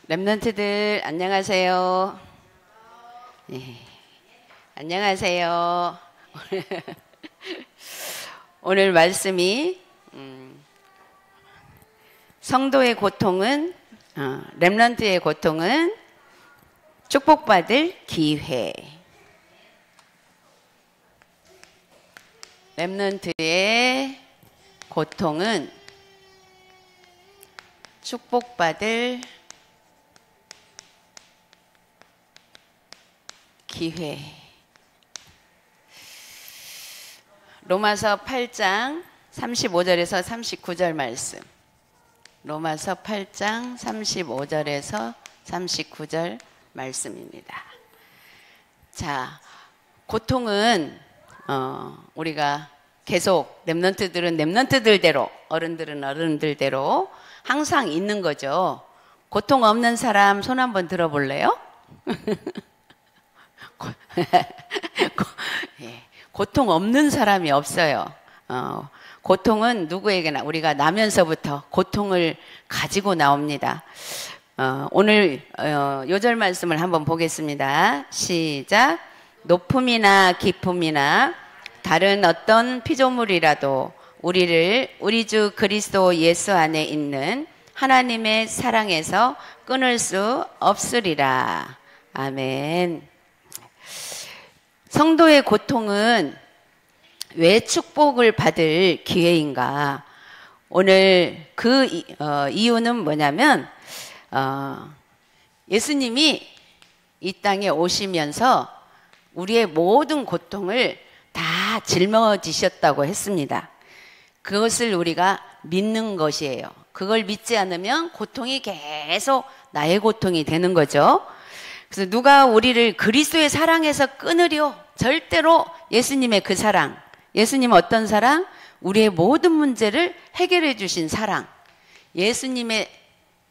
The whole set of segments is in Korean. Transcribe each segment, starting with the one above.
랩런트들 안녕하세요. 네, 안녕하세요. 오늘 말씀이 성도의 고통은 랩런트의 고통은 축복받을 기회. 랩런트의 고통은 축복받을 기회. 로마서 8장 35절에서 39절 말씀. 로마서 8장 35절에서 39절 말씀입니다. 자, 고통은 우리가 계속 랩런트들은 랩런트들대로, 어른들은 어른들대로 항상 있는 거죠. 고통 없는 사람 손 한번 들어볼래요? 고통 없는 사람이 없어요. 고통은 누구에게나 우리가 나면서부터 고통을 가지고 나옵니다. 오늘 요절 말씀을 한번 보겠습니다. 시작. 높음이나 깊음이나 다른 어떤 피조물이라도 우리 주 그리스도 예수 안에 있는 하나님의 사랑에서 끊을 수 없으리라. 아멘. 성도의 고통은 왜 축복을 받을 기회인가? 오늘 그 이유는 뭐냐면 예수님이 이 땅에 오시면서 우리의 모든 고통을 다 짊어지셨다고 했습니다. 그것을 우리가 믿는 것이에요. 그걸 믿지 않으면 고통이 계속 나의 고통이 되는 거죠. 그래서 누가 우리를 그리스도의 사랑에서 끊으려? 절대로 예수님의 그 사랑, 예수님은 어떤 사랑? 우리의 모든 문제를 해결해 주신 사랑.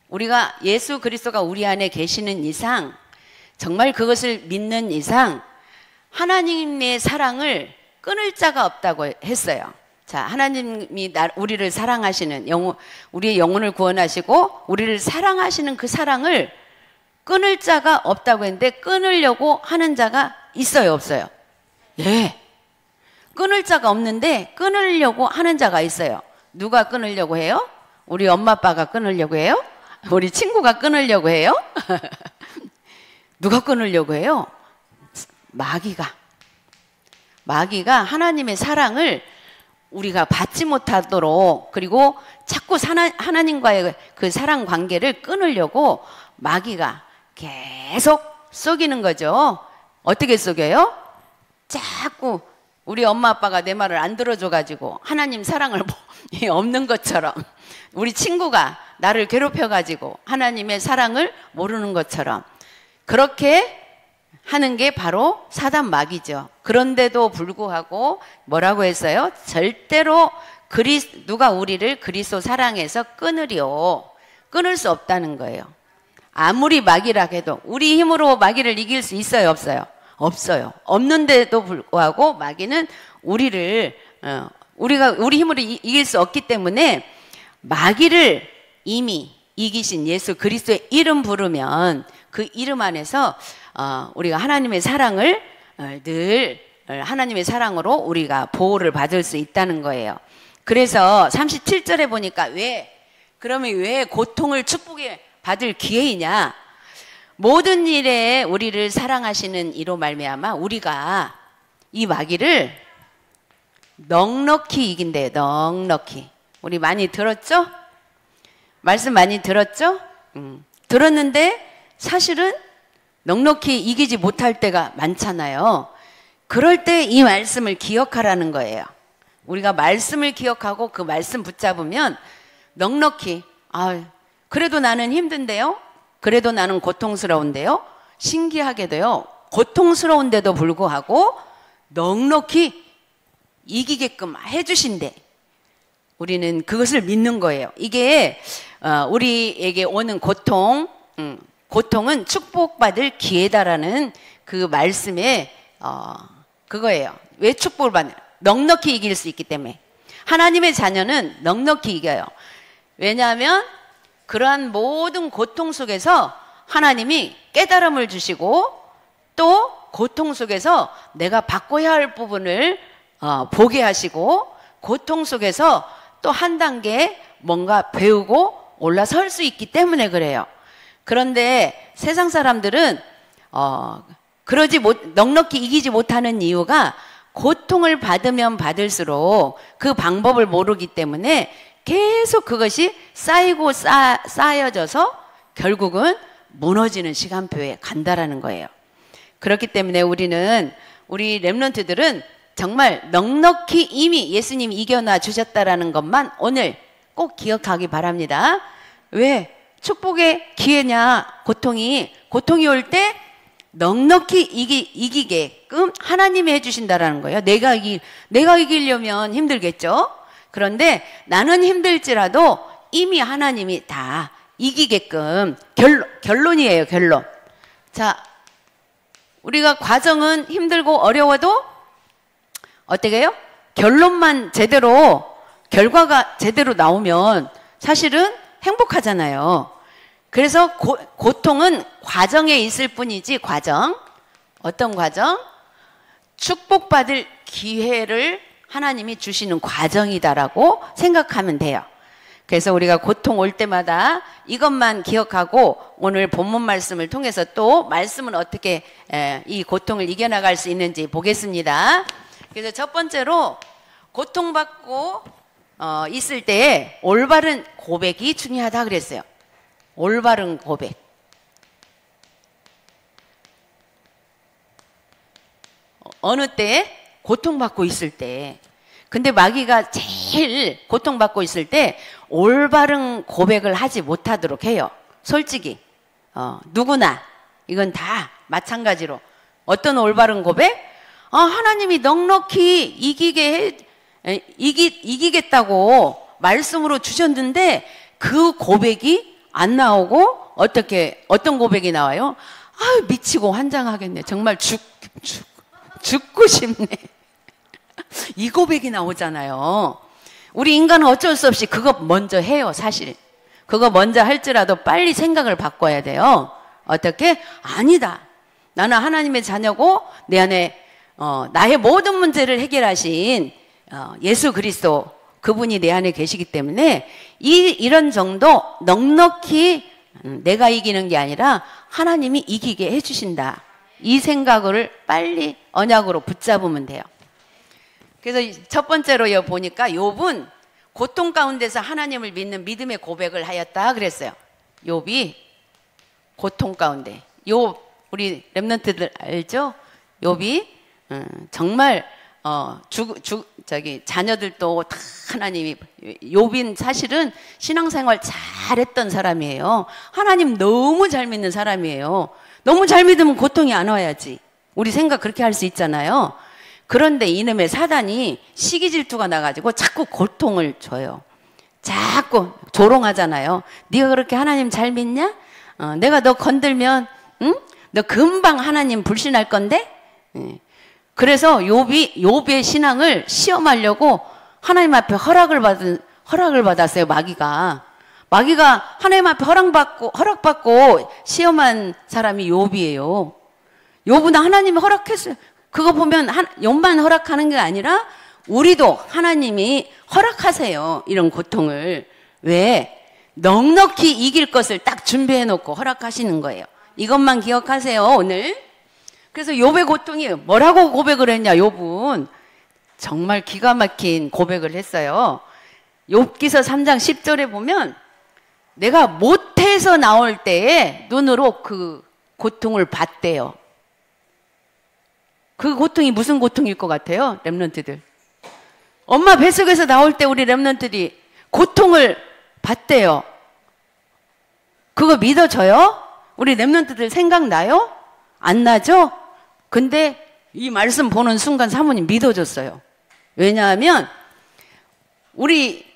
우리가 예수 그리스도가 우리 안에 계시는 이상, 정말 그것을 믿는 이상 하나님의 사랑을 끊을 자가 없다고 했어요. 자, 하나님이 우리를 사랑하시는 우리의 영혼을 구원하시고 우리를 사랑하시는 그 사랑을 끊을 자가 없다고 했는데 끊으려고 하는 자가 있어요, 없어요? 예. 끊을 자가 없는데 끊으려고 하는 자가 있어요. 누가 끊으려고 해요? 우리 엄마 아빠가 끊으려고 해요? 우리 친구가 끊으려고 해요? 누가 끊으려고 해요? 마귀가 하나님의 사랑을 우리가 받지 못하도록, 그리고 자꾸 하나님과의 그 사랑 관계를 끊으려고 마귀가 계속 속이는 거죠. 어떻게 속여요? 자꾸 우리 엄마 아빠가 내 말을 안 들어줘가지고 하나님 사랑을 없는 것처럼, 우리 친구가 나를 괴롭혀가지고 하나님의 사랑을 모르는 것처럼 그렇게 하는 게 바로 사단 마귀죠. 그런데도 불구하고 뭐라고 했어요? 절대로 누가 우리를 그리스도 사랑에서 끊을 수 없다는 거예요. 아무리 마귀라 해도 우리 힘으로 마귀를 이길 수 있어요, 없어요? 없어요. 없는데도 불구하고 마귀는 우리 힘으로 이길 수 없기 때문에 마귀를 이미 이기신 예수 그리스도의 이름 부르면 그 이름 안에서 우리가 하나님의 사랑을 늘 하나님의 사랑으로 우리가 보호를 받을 수 있다는 거예요. 그래서 37절에 보니까 그러면 왜 고통을 축복에 받을 기회이냐? 모든 일에 우리를 사랑하시는 이로 말미암아 우리가 이 마귀를 넉넉히 이긴대요. 넉넉히. 우리 많이 들었죠? 말씀 많이 들었죠? 들었는데 사실은 넉넉히 이기지 못할 때가 많잖아요. 그럴 때 이 말씀을 기억하라는 거예요. 우리가 말씀을 기억하고 그 말씀 붙잡으면 넉넉히, 그래도 나는 힘든데요? 그래도 나는 고통스러운데요? 신기하게도요, 고통스러운데도 불구하고 넉넉히 이기게끔 해주신대. 우리는 그것을 믿는 거예요. 이게 우리에게 오는 고통은 축복받을 기회다라는 그 말씀에 그거예요. 왜 축복을 받냐? 넉넉히 이길 수 있기 때문에. 하나님의 자녀는 넉넉히 이겨요. 왜냐하면 그러한 모든 고통 속에서 하나님이 깨달음을 주시고 또 고통 속에서 내가 바꿔야 할 부분을 보게 하시고 고통 속에서 또 한 단계 뭔가 배우고 올라설 수 있기 때문에 그래요. 그런데 세상 사람들은 넉넉히 이기지 못하는 이유가 고통을 받으면 받을수록 그 방법을 모르기 때문에 계속 그것이 쌓이고 쌓여져서 결국은 무너지는 시간표에 간다라는 거예요. 그렇기 때문에 우리 렘넌트들은 정말 넉넉히 이미 예수님이 이겨놔 주셨다라는 것만 오늘 꼭 기억하기 바랍니다. 왜? 축복의 기회냐? 고통이 올 때 넉넉히 이기게끔 하나님이 해주신다라는 거예요. 내가 이기려면 힘들겠죠? 그런데 나는 힘들지라도 이미 하나님이 다 이기게끔 결론이에요, 결론. 자, 우리가 과정은 힘들고 어려워도 어떻게 해요? 결론만 결과가 제대로 나오면 사실은 행복하잖아요. 그래서 고통은 과정에 있을 뿐이지, 어떤 과정? 축복받을 기회를 하나님이 주시는 과정이다라고 생각하면 돼요. 그래서 우리가 고통 올 때마다 이것만 기억하고 오늘 본문 말씀을 통해서 또 말씀은 어떻게 이 고통을 이겨나갈 수 있는지 보겠습니다. 그래서 첫 번째로 고통받고 있을 때 올바른 고백이 중요하다 그랬어요. 올바른 고백. 어느 때? 고통받고 있을 때. 근데 마귀가 제일 고통받고 있을 때 올바른 고백을 하지 못하도록 해요. 솔직히 누구나 이건 다 마찬가지로. 어떤 올바른 고백? 하나님이 넉넉히 이기겠다고 말씀으로 주셨는데 그 고백이 안 나오고 어떤 고백이 나와요? 미치고 환장하겠네. 정말 죽고 싶네. 이 고백이 나오잖아요. 우리 인간은 어쩔 수 없이 그거 먼저 해요, 사실. 그거 먼저 할지라도 빨리 생각을 바꿔야 돼요. 어떻게? 아니다. 나는 하나님의 자녀고 내 안에 나의 모든 문제를 해결하신 예수 그리스도 그분이 내 안에 계시기 때문에 이런 정도 넉넉히 내가 이기는 게 아니라 하나님이 이기게 해주신다. 이 생각을 빨리 언약으로 붙잡으면 돼요. 그래서 첫 번째로 보니까 욥은 고통 가운데서 하나님을 믿는 믿음의 고백을 하였다 그랬어요. 욥이 고통 가운데. 우리 렘넌트들 알죠? 욥이 정말 자녀들도 다 하나님이, 욥인 사실은 신앙생활 잘했던 사람이에요. 하나님 너무 잘 믿는 사람이에요. 너무 잘 믿으면 고통이 안 와야지. 우리 생각 그렇게 할 수 있잖아요. 그런데 이놈의 사단이 시기 질투가 나가지고 자꾸 고통을 줘요. 자꾸 조롱하잖아요. 네가 그렇게 하나님 잘 믿냐? 내가 너 건들면 너 금방 하나님 불신할 건데? 그래서 욥의 신앙을 시험하려고 하나님 앞에 허락을 받았어요. 마귀가 하나님 앞에 허락받고 시험한 사람이 욥이에요. 욥은 하나님이 허락했어요. 그거 보면 욥만 허락하는 게 아니라 우리도 하나님이 허락하세요. 이런 고통을. 왜? 넉넉히 이길 것을 딱 준비해 놓고 허락하시는 거예요. 이것만 기억하세요, 오늘. 그래서 욥의 고통이 뭐라고 고백을 했냐, 욥은. 정말 기가 막힌 고백을 했어요. 욥기서 3장 10절에 보면 내가 못해서 나올 때에 눈으로 그 고통을 봤대요. 그 고통이 무슨 고통일 것 같아요? 렘넌트들. 엄마 뱃속에서 나올 때 우리 렘넌트들이 고통을 봤대요. 그거 믿어져요? 우리 렘넌트들 생각나요? 안 나죠? 근데 이 말씀 보는 순간 사모님 믿어졌어요. 왜냐하면 우리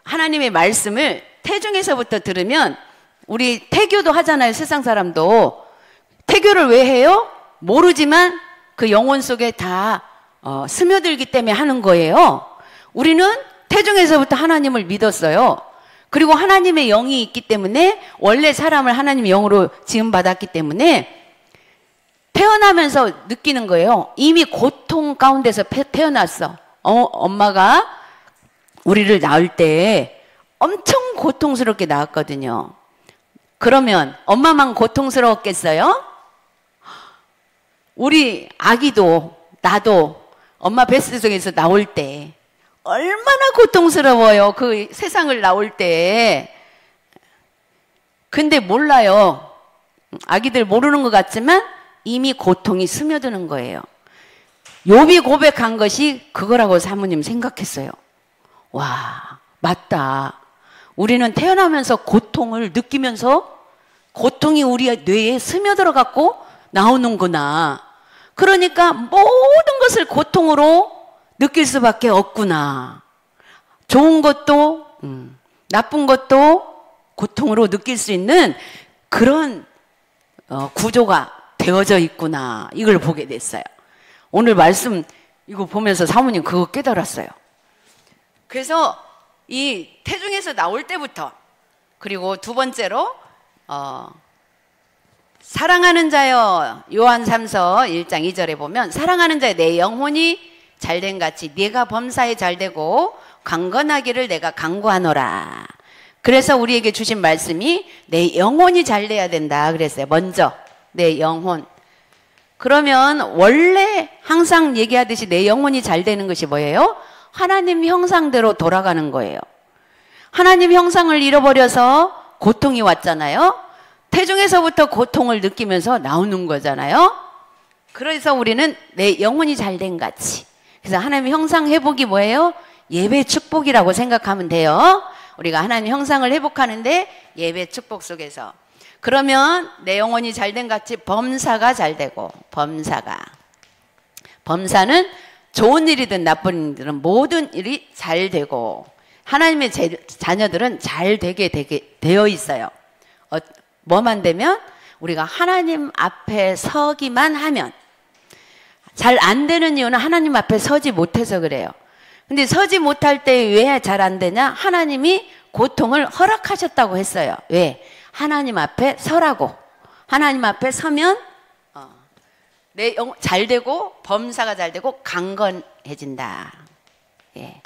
하나님의 말씀을 태중에서부터 들으면 우리 태교도 하잖아요. 세상 사람도. 태교를 왜 해요? 모르지만 그 영혼 속에 다 스며들기 때문에 하는 거예요. 우리는 태중에서부터 하나님을 믿었어요. 그리고 하나님의 영이 있기 때문에 원래 사람을 하나님의 영으로 지음받았기 때문에 태어나면서 느끼는 거예요. 이미 고통 가운데서 태어났어. 엄마가 우리를 낳을 때 엄청 고통스럽게 낳았거든요. 그러면 엄마만 고통스러웠겠어요? 우리 아기도 나도 엄마 뱃속에서 나올 때 얼마나 고통스러워요. 그 세상을 나올 때. 근데 몰라요. 아기들 모르는 것 같지만 이미 고통이 스며드는 거예요. 욥이 고백한 것이 그거라고 사모님 생각했어요. 와, 맞다. 우리는 태어나면서 고통을 느끼면서 고통이 우리 뇌에 스며들어 갖고 나오는구나. 그러니까 모든 것을 고통으로 느낄 수밖에 없구나. 좋은 것도 나쁜 것도 고통으로 느낄 수 있는 그런 구조가 되어져 있구나. 이걸 보게 됐어요. 오늘 말씀 이거 보면서 사모님 그거 깨달았어요. 그래서 이 태중에서 나올 때부터, 그리고 두 번째로 사랑하는 자여, 요한 3서 1장 2절에 보면 사랑하는 자여 내 영혼이 잘된 같이 네가 범사에 잘되고 강건하기를 내가 간구하노라. 그래서 우리에게 주신 말씀이 내 영혼이 잘돼야 된다 그랬어요. 먼저 내 영혼. 그러면 원래 항상 얘기하듯이 내 영혼이 잘 되는 것이 뭐예요? 하나님 형상대로 돌아가는 거예요. 하나님 형상을 잃어버려서 고통이 왔잖아요. 태중에서부터 고통을 느끼면서 나오는 거잖아요. 그래서 우리는 내 영혼이 잘된 같이. 그래서 하나님 형상 회복이 뭐예요? 예배 축복이라고 생각하면 돼요. 우리가 하나님 형상을 회복하는데 예배 축복 속에서. 그러면 내 영혼이 잘된 같이 범사가 잘되고, 범사는 좋은 일이든 나쁜 일이든 모든 일이 잘되고, 하나님의 자녀들은 잘 되게 되어 있어요. 뭐만 되면? 우리가 하나님 앞에 서기만 하면. 잘 안 되는 이유는 하나님 앞에 서지 못해서 그래요. 근데 서지 못할 때 왜 잘 안 되냐? 하나님이 고통을 허락하셨다고 했어요. 왜? 하나님 앞에 서라고. 하나님 앞에 서면 내 영혼 잘 되고, 범사가 잘 되고 강건해진다. 예.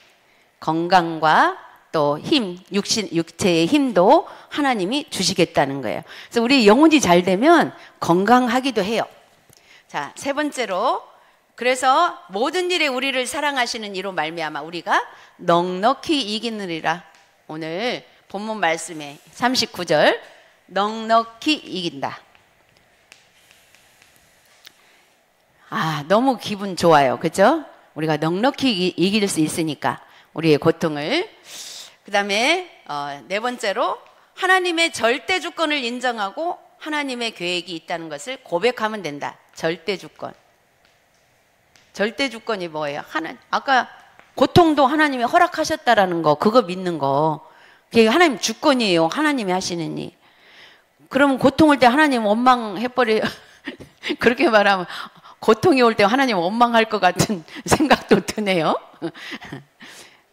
건강과 또 힘, 육체의 힘도 하나님이 주시겠다는 거예요. 그래서 우리 영혼이 잘 되면 건강하기도 해요. 자, 세 번째로, 그래서 모든 일에 우리를 사랑하시는 이로 말미암아 우리가 넉넉히 이기느니라. 오늘 본문 말씀에 39절 넉넉히 이긴다. 아, 너무 기분 좋아요. 그죠? 우리가 넉넉히 이길 수 있으니까 우리의 고통을. 그 다음에 네 번째로 하나님의 절대 주권을 인정하고 하나님의 계획이 있다는 것을 고백하면 된다. 절대 주권. 절대 주권이 뭐예요? 아까 고통도 하나님이 허락하셨다라는 거, 그거 믿는 거. 그게 하나님 주권이에요. 하나님이 하시는 일. 그러면 고통 올 때 하나님 원망해버려요. 그렇게 말하면 고통이 올 때 하나님 원망할 것 같은 생각도 드네요.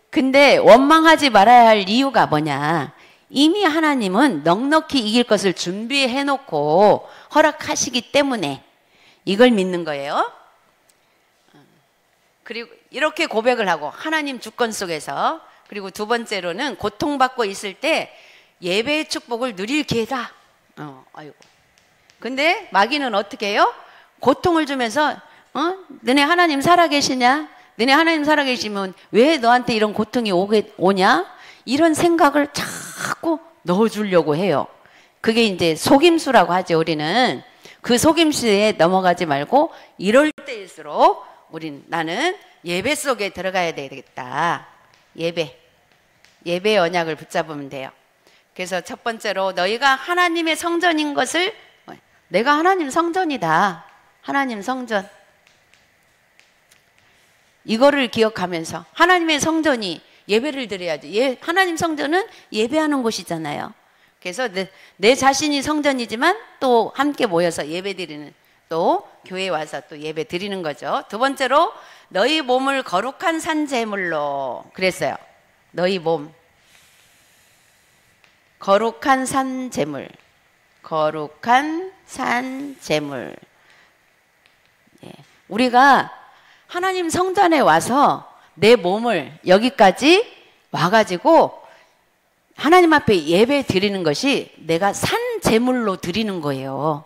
근데 원망하지 말아야 할 이유가 뭐냐? 이미 하나님은 넉넉히 이길 것을 준비해 놓고 허락하시기 때문에 이걸 믿는 거예요. 그리고 이렇게 고백을 하고 하나님 주권 속에서, 그리고 두 번째로는 고통받고 있을 때 예배의 축복을 누릴 기회다. 아이고. 근데 마귀는 어떻게 해요? 고통을 주면서 너네 하나님 살아계시냐? 너네 하나님 살아계시면 왜 너한테 이런 고통이 오냐? 이런 생각을 자꾸 넣어주려고 해요. 그게 이제 속임수라고 하죠. 우리는 그 속임수에 넘어가지 말고 이럴 때일수록 나는 예배 속에 들어가야 되겠다. 예배의 언약을 붙잡으면 돼요. 그래서 첫 번째로 너희가 하나님의 성전인 것을, 내가 하나님 성전이다. 하나님 성전. 이거를 기억하면서 하나님의 성전이 예배를 드려야지. 하나님 성전은 예배하는 곳이잖아요. 그래서 내 자신이 성전이지만 또 함께 모여서 예배 드리는, 또 교회에 와서 또 예배 드리는 거죠. 두 번째로 너희 몸을 거룩한 산 제물로 그랬어요. 너희 몸. 거룩한 산 제물. 거룩한 산 제물. 예. 우리가 하나님 성전에 와서 내 몸을 여기까지 와가지고 하나님 앞에 예배 드리는 것이 내가 산 제물로 드리는 거예요.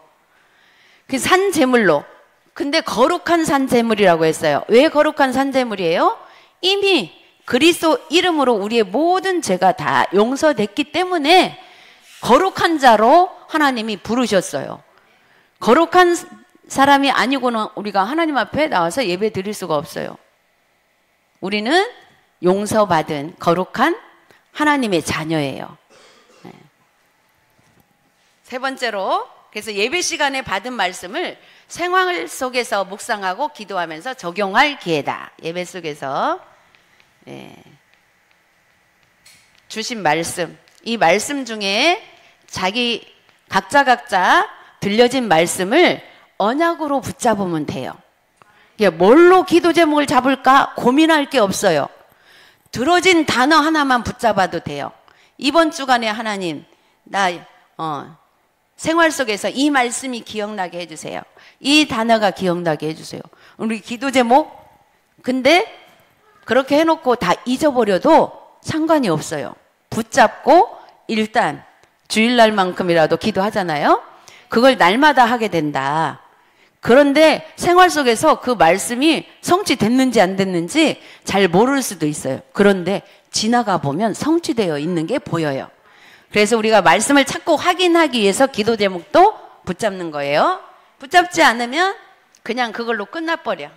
그 산 제물로. 근데 거룩한 산 제물이라고 했어요. 왜 거룩한 산 제물이에요? 이미 그리스도 이름으로 우리의 모든 죄가 다 용서됐기 때문에 거룩한 자로 하나님이 부르셨어요. 거룩한 사람이 아니고는 우리가 하나님 앞에 나와서 예배 드릴 수가 없어요. 우리는 용서받은 거룩한 하나님의 자녀예요. 네. 세 번째로, 그래서 예배 시간에 받은 말씀을 생활 속에서 묵상하고 기도하면서 적용할 기회다. 예배 속에서 주신 말씀, 이 말씀 중에 각자 들려진 말씀을 언약으로 붙잡으면 돼요. 뭘로 기도 제목을 잡을까 고민할 게 없어요. 들어진 단어 하나만 붙잡아도 돼요. 이번 주간에 하나님, 나 생활 속에서 이 말씀이 기억나게 해주세요. 이 단어가 기억나게 해주세요. 우리 기도 제목, 근데 그렇게 해놓고 다 잊어버려도 상관이 없어요. 붙잡고 일단 주일날만큼이라도 기도하잖아요. 그걸 날마다 하게 된다. 그런데 생활 속에서 그 말씀이 성취됐는지 안 됐는지 잘 모를 수도 있어요. 그런데 지나가 보면 성취되어 있는 게 보여요. 그래서 우리가 말씀을 찾고 확인하기 위해서 기도 제목도 붙잡는 거예요. 붙잡지 않으면 그냥 그걸로 끝나버려.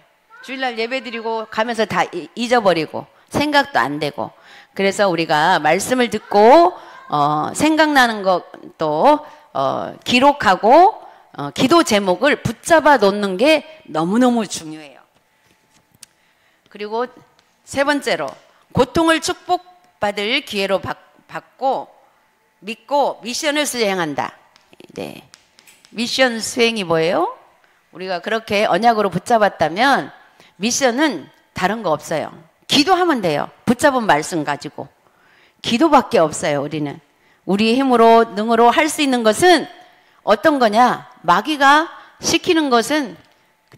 주일날 예배드리고 가면서 다 잊어버리고 생각도 안 되고. 그래서 우리가 말씀을 듣고 생각나는 것도 기록하고 기도 제목을 붙잡아 놓는 게 너무너무 중요해요. 그리고 세 번째로, 고통을 축복받을 기회로 받고 믿고 미션을 수행한다. 네. 미션 수행이 뭐예요? 우리가 그렇게 언약으로 붙잡았다면 미션은 다른 거 없어요. 기도하면 돼요. 붙잡은 말씀 가지고. 기도밖에 없어요. 우리는. 우리의 힘으로 능으로 할 수 있는 것은 어떤 거냐? 마귀가 시키는 것은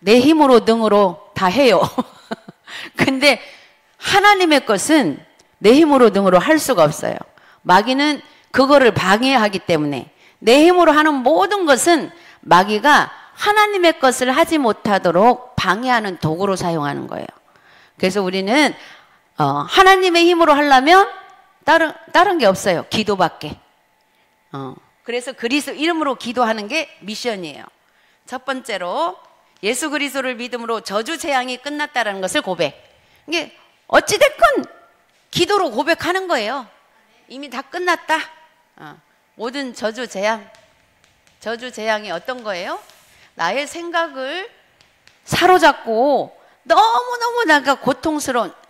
내 힘으로 능으로 다 해요. 근데 하나님의 것은 내 힘으로 능으로 할 수가 없어요. 마귀는 그거를 방해하기 때문에 내 힘으로 하는 모든 것은 마귀가 하나님의 것을 하지 못하도록 방해하는 도구로 사용하는 거예요. 그래서 우리는 하나님의 힘으로 하려면 다른 게 없어요. 기도밖에. 그래서 그리스도 이름으로 기도하는 게 미션이에요. 첫 번째로, 예수 그리스도를 믿음으로 저주 재앙이 끝났다는 것을 고백. 이게 어찌됐건 기도로 고백하는 거예요. 이미 다 끝났다. 모든 저주 재앙이 어떤 거예요? 나의 생각을 사로잡고 너무너무 내가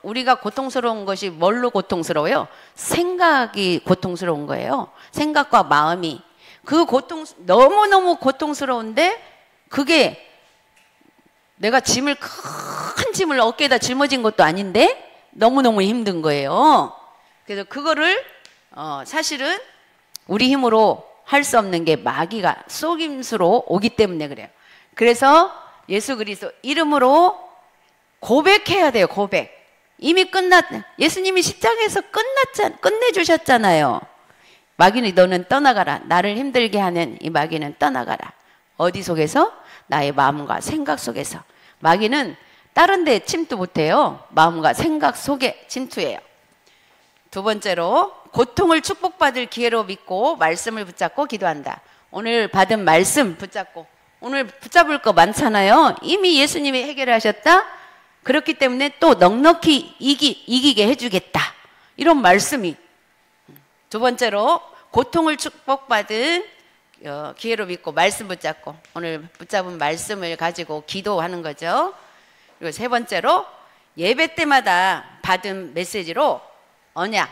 우리가 고통스러운 것이 뭘로 고통스러워요? 생각이 고통스러운 거예요. 생각과 마음이. 너무너무 고통스러운데 그게 내가 큰 짐을 어깨에다 짊어진 것도 아닌데 너무너무 힘든 거예요. 그래서 그거를 사실은 우리 힘으로 할 수 없는 게 마귀가 속임수로 오기 때문에 그래요. 그래서 예수 그리스도 이름으로 고백해야 돼요. 고백. 이미 예수님이 십자가에서 끝내주셨잖아요. 마귀는 너는 떠나가라. 나를 힘들게 하는 이 마귀는 떠나가라. 어디 속에서? 나의 마음과 생각 속에서. 마귀는 다른 데 침투 못해요. 마음과 생각 속에 침투해요. 두 번째로, 고통을 축복받을 기회로 믿고 말씀을 붙잡고 기도한다. 오늘 받은 말씀 붙잡고, 오늘 붙잡을 거 많잖아요. 이미 예수님이 해결하셨다. 그렇기 때문에 또 넉넉히 이기게 해주겠다. 이런 말씀이. 두 번째로, 고통을 축복받은 기회로 믿고 말씀 붙잡고, 오늘 붙잡은 말씀을 가지고 기도하는 거죠. 그리고 세 번째로, 예배 때마다 받은 메시지로 언약,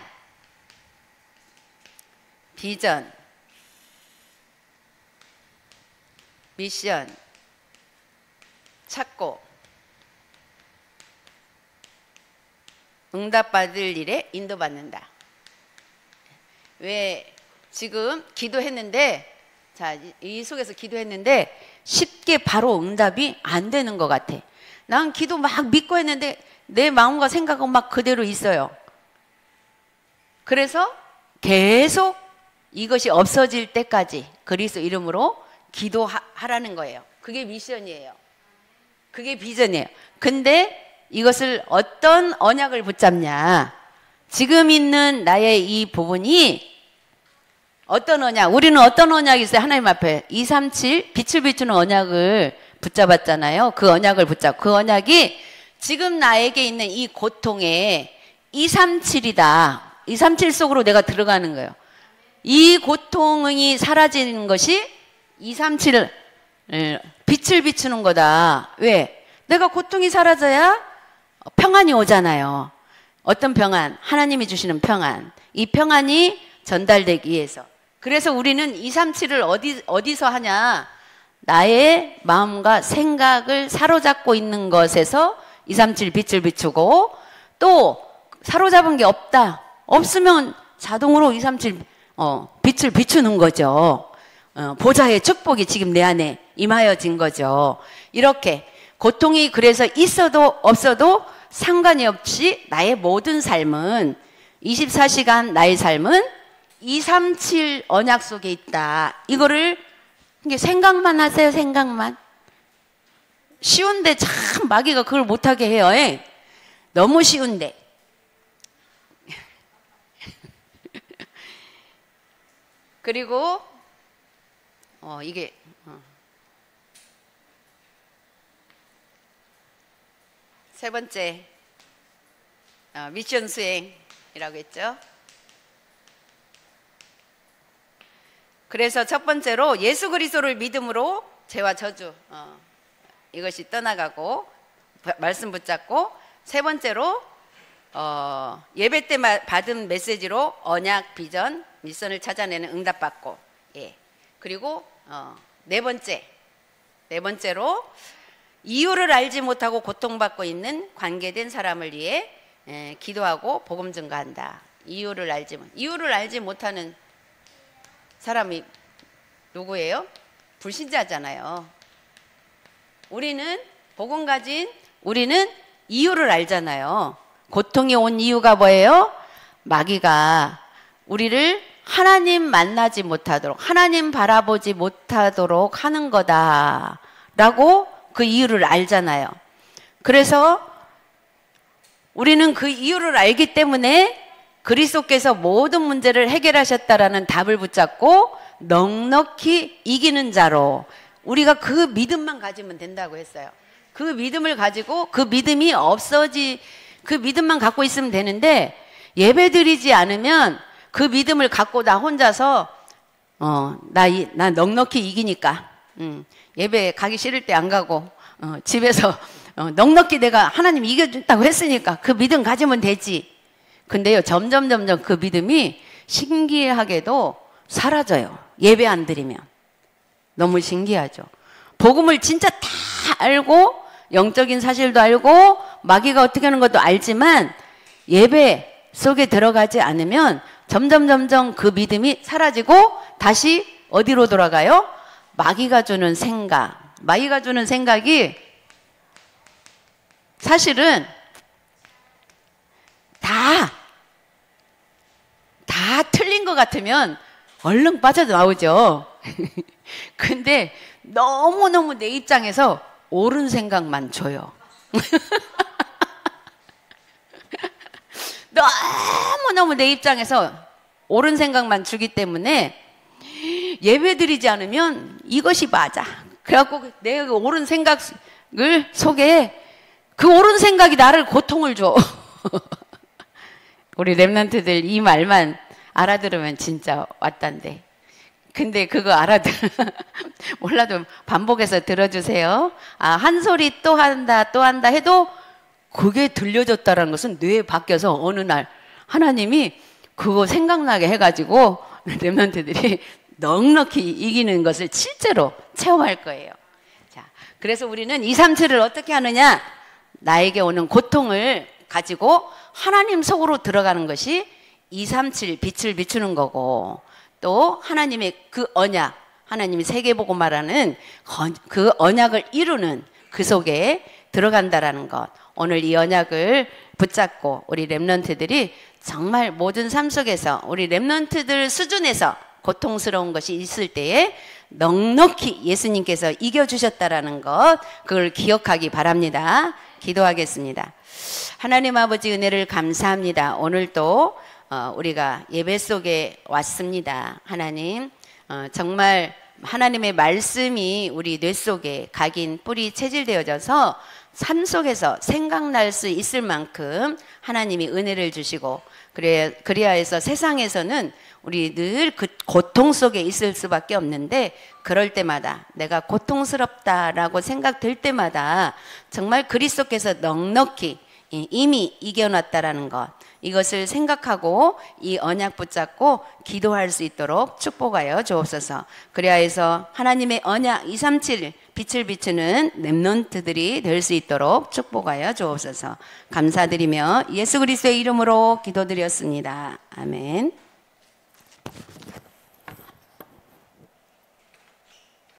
비전, 미션 찾고 응답받을 일에 인도받는다. 왜 지금 기도했는데, 자, 이 속에서 기도했는데 쉽게 바로 응답이 안 되는 것 같아. 난 기도 막 믿고 했는데 내 마음과 생각은 막 그대로 있어요. 그래서 계속 이것이 없어질 때까지 그리스도 이름으로 기도하라는 거예요. 그게 미션이에요. 그게 비전이에요. 근데 이것을 어떤 언약을 붙잡냐? 지금 있는 나의 이 부분이 어떤 언약? 우리는 어떤 언약이 있어요? 하나님 앞에 237 빛을 비추는 언약을 붙잡았잖아요. 그 언약을 붙잡고 그 언약이 지금 나에게 있는 이 고통에 237이다. 237 속으로 내가 들어가는 거예요. 이 고통이 사라지는 것이 237 빛을 비추는 거다. 왜? 내가 고통이 사라져야 평안이 오잖아요. 어떤 평안? 하나님이 주시는 평안. 이 평안이 전달되기 위해서. 그래서 우리는 237을 어디서 하냐? 나의 마음과 생각을 사로잡고 있는 것에서 237 빛을 비추고, 또 사로잡은 게 없다. 없으면 자동으로 237 빛을 비추는 거죠. 보좌의 축복이 지금 내 안에 임하여진 거죠. 이렇게 고통이 그래서 있어도 없어도 상관이 없이 나의 모든 삶은 24시간 나의 삶은 237 언약 속에 있다. 이거를 생각만 하세요. 생각만. 쉬운데 참 마귀가 그걸 못하게 해요. 너무 쉬운데. 그리고 이게 세 번째 미션 수행이라고 했죠. 그래서 첫 번째로 예수 그리스도를 믿음으로 죄와 저주 이것이 떠나가고 말씀 붙잡고, 세 번째로 예배 때 받은 메시지로 언약, 비전, 미션을 찾아내는 응답받고, 예. 그리고 네 번째로 이유를 알지 못하고 고통받고 있는 관계된 사람을 위해 기도하고 복음 증거한다. 이유를 알지 못하는 사람이 누구예요? 불신자잖아요. 우리는 복음 가진 우리는 이유를 알잖아요. 고통이 온 이유가 뭐예요? 마귀가 우리를 하나님 만나지 못하도록, 하나님 바라보지 못하도록 하는 거다라고 그 이유를 알잖아요. 그래서 우리는 그 이유를 알기 때문에 그리스도께서 모든 문제를 해결하셨다라는 답을 붙잡고 넉넉히 이기는 자로, 우리가 그 믿음만 가지면 된다고 했어요. 그 믿음을 가지고 그 믿음이 그 믿음만 갖고 있으면 되는데, 예배드리지 않으면 그 믿음을 갖고 나 혼자서 나 넉넉히 이기니까 예배 가기 싫을 때 안 가고 집에서 넉넉히 내가 하나님 이겨준다고 했으니까 그 믿음 가지면 되지. 근데요, 점점 그 믿음이 신기하게도 사라져요. 예배 안 드리면. 너무 신기하죠. 복음을 진짜 다 알고 영적인 사실도 알고 마귀가 어떻게 하는 것도 알지만 예배 속에 들어가지 않으면 점점 그 믿음이 사라지고 다시 어디로 돌아가요? 마귀가 주는 생각. 마귀가 주는 생각이 사실은 다 틀린 것 같으면 얼른 빠져나오죠. 근데 너무너무 내 입장에서 옳은 생각만 줘요. 너무너무 내 입장에서 옳은 생각만 주기 때문에 예배 드리지 않으면 이것이 맞아. 그래갖고 내 옳은 생각을 속에 그 옳은 생각이 나를 고통을 줘. 우리 랩런트들 이 말만 알아들으면 진짜 왔단데. 근데 그거 몰라도 반복해서 들어주세요. 한 소리 또 한다 해도 그게 들려줬다는 것은 뇌에 박혀서 어느 날 하나님이 그거 생각나게 해가지고 랩런트들이 넉넉히 이기는 것을 실제로 체험할 거예요. 자, 그래서 우리는 237을 어떻게 하느냐? 나에게 오는 고통을 가지고 하나님 속으로 들어가는 것이 237 빛을 비추는 거고, 또 하나님의 그 언약, 하나님이 세계복음화라는 그 언약을 이루는 그 속에 들어간다라는 것. 오늘 이 언약을 붙잡고 우리 렘넌트들이 정말 모든 삶 속에서 우리 렘넌트들 수준에서 고통스러운 것이 있을 때에 넉넉히 예수님께서 이겨주셨다라는 것, 그걸 기억하기 바랍니다. 기도하겠습니다. 하나님 아버지 은혜를 감사합니다. 오늘도 우리가 예배 속에 왔습니다. 하나님, 정말 하나님의 말씀이 우리 뇌 속에 각인 뿌리 체질되어져서 삶 속에서 생각날 수 있을 만큼 하나님이 은혜를 주시고, 그래야 해서 세상에서는 우리 늘 그 고통 속에 있을 수밖에 없는데, 그럴 때마다 내가 고통스럽다라고 생각될 때마다 정말 그리스도께서 넉넉히 이미 이겨놨다라는 것, 이것을 생각하고 이 언약 붙잡고 기도할 수 있도록 축복하여 주옵소서. 그래야 해서 하나님의 언약 237 빛을 비추는 렘넌트들이 될 수 있도록 축복하여 주옵소서. 감사드리며 예수 그리스도의 이름으로 기도드렸습니다. 아멘.